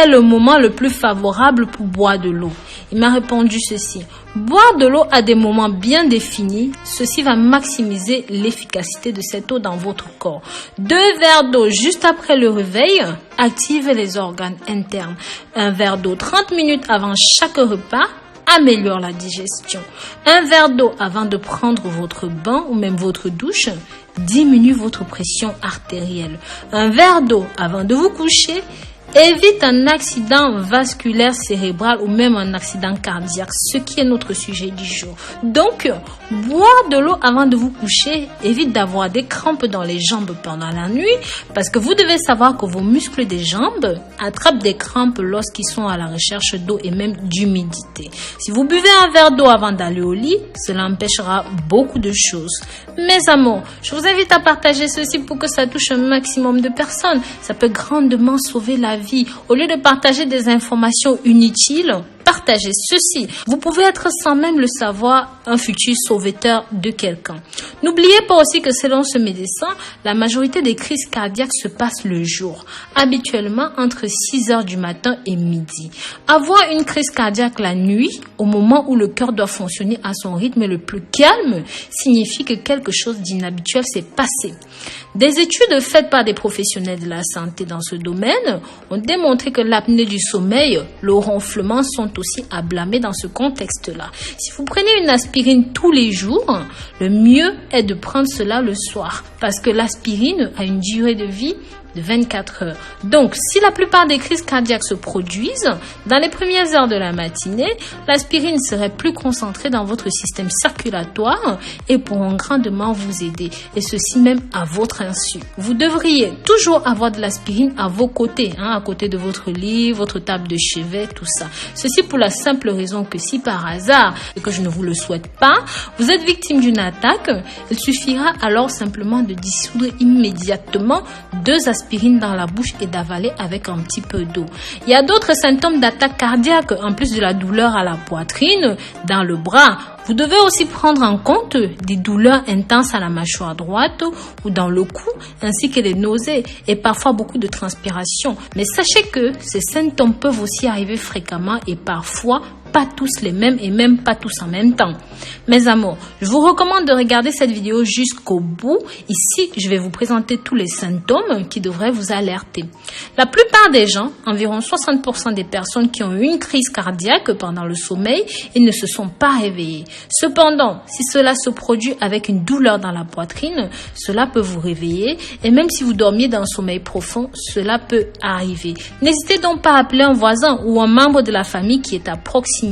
est le moment le plus favorable pour boire de l'eau? Il m'a répondu ceci. Boire de l'eau à des moments bien définis, ceci va maximiser l'efficacité de cette eau dans votre corps. 2 verres d'eau juste après le réveil active les organes internes. 1 verre d'eau 30 minutes avant chaque repas améliore la digestion. 1 verre d'eau avant de prendre votre bain ou même votre douche diminue votre pression artérielle. 1 verre d'eau avant de vous coucher évite un accident vasculaire cérébral ou même un accident cardiaque, ce qui est notre sujet du jour. Donc, boire de l'eau avant de vous coucher évite d'avoir des crampes dans les jambes pendant la nuit, parce que vous devez savoir que vos muscles des jambes attrapent des crampes lorsqu'ils sont à la recherche d'eau et même d'humidité. Si vous buvez un verre d'eau avant d'aller au lit, cela empêchera beaucoup de choses. Mes amours, je vous invite à partager ceci pour que ça touche un maximum de personnes. Ça peut grandement sauver la vie. Au lieu de partager des informations inutiles, partagez ceci. Vous pouvez être sans même le savoir un futur sauveteur de quelqu'un. N'oubliez pas aussi que selon ce médecin, la majorité des crises cardiaques se passent le jour, habituellement entre 6 heures du matin et midi. Avoir une crise cardiaque la nuit, au moment où le cœur doit fonctionner à son rythme le plus calme, signifie que quelque chose d'inhabituel s'est passé. Des études faites par des professionnels de la santé dans ce domaine ont démontré que l'apnée du sommeil, le ronflement sont aussi à blâmer dans ce contexte-là. Si vous prenez une aspirine tous les jours, le mieux est de prendre cela le soir parce que l'aspirine a une durée de vie de 24 heures. Donc, si la plupart des crises cardiaques se produisent dans les premières heures de la matinée, l'aspirine serait plus concentrée dans votre système circulatoire et pourront grandement vous aider, et ceci même à votre insu. Vous devriez toujours avoir de l'aspirine à vos côtés, à côté de votre lit, votre table de chevet, tout ça. Ceci pour la simple raison que si par hasard, et que je ne vous le souhaite pas, vous êtes victime d'une attaque, il suffira alors simplement de dissoudre immédiatement 2 aspirines dans la bouche et d'avaler avec un petit peu d'eau. Il y a d'autres symptômes d'attaque cardiaque, en plus de la douleur à la poitrine, dans le bras. Vous devez aussi prendre en compte des douleurs intenses à la mâchoire droite ou dans le cou, ainsi que des nausées et parfois beaucoup de transpiration. Mais sachez que ces symptômes peuvent aussi arriver fréquemment et parfois pas tous les mêmes et même pas tous en même temps. Mes amours, je vous recommande de regarder cette vidéo jusqu'au bout. Ici, je vais vous présenter tous les symptômes qui devraient vous alerter. La plupart des gens, environ 60% des personnes qui ont eu une crise cardiaque pendant le sommeil, ils ne se sont pas réveillés. Cependant, si cela se produit avec une douleur dans la poitrine, cela peut vous réveiller et même si vous dormiez dans un sommeil profond, cela peut arriver. N'hésitez donc pas à appeler un voisin ou un membre de la famille qui est à proximité.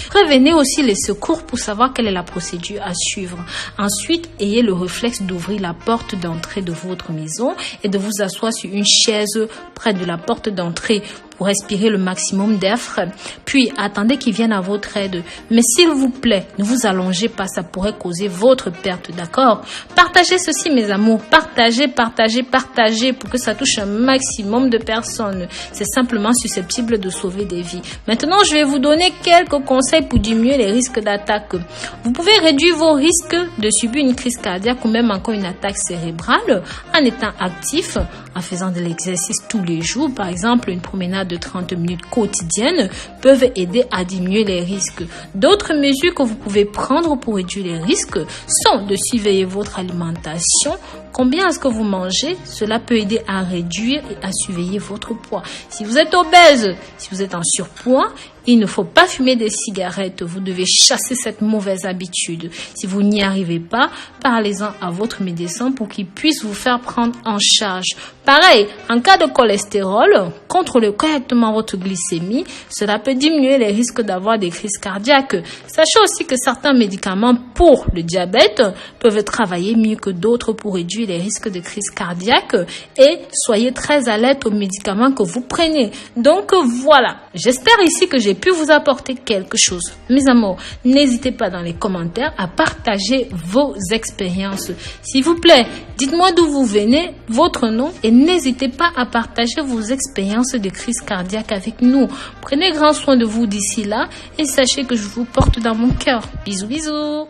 Prévenez aussi les secours pour savoir quelle est la procédure à suivre. Ensuite, ayez le réflexe d'ouvrir la porte d'entrée de votre maison et de vous asseoir sur une chaise près de la porte d'entrée pour respirer le maximum d'air frais. Puis, attendez qu'ils viennent à votre aide. Mais s'il vous plaît, ne vous allongez pas, ça pourrait causer votre perte, d'accord? Partagez ceci, mes amours. Partagez pour que ça touche un maximum de personnes. C'est simplement susceptible de sauver des vies. Maintenant, je vais vous donner quelques conseils pour diminuer les risques d'attaque. Vous pouvez réduire vos risques de subir une crise cardiaque ou même encore une attaque cérébrale en étant actif, en faisant de l'exercice tous les jours. Par exemple, une promenade de 30 minutes quotidiennes peuvent aider à diminuer les risques. D'autres mesures que vous pouvez prendre pour réduire les risques sont de surveiller votre alimentation. Combien est-ce que vous mangez? Cela peut aider à réduire et à surveiller votre poids. Si vous êtes obèse, si vous êtes en surpoids, il ne faut pas fumer des cigarettes. Vous devez chasser cette mauvaise habitude. Si vous n'y arrivez pas, parlez-en à votre médecin pour qu'il puisse vous faire prendre en charge. Pareil, en cas de cholestérol, contrôlez correctement votre glycémie. Cela peut diminuer les risques d'avoir des crises cardiaques. Sachez aussi que certains médicaments pour le diabète peuvent travailler mieux que d'autres pour réduire les risques de crise cardiaque. Et soyez très alerte aux médicaments que vous prenez. Donc voilà, j'espère ici que j'ai pu vous apporter quelque chose. Mes amours, n'hésitez pas dans les commentaires à partager vos expériences. S'il vous plaît, dites-moi d'où vous venez, votre nom et n'hésitez pas à partager vos expériences de crise cardiaque avec nous. Prenez grand soin de vous d'ici là et sachez que je vous porte dans mon cœur. Bisous, bisous.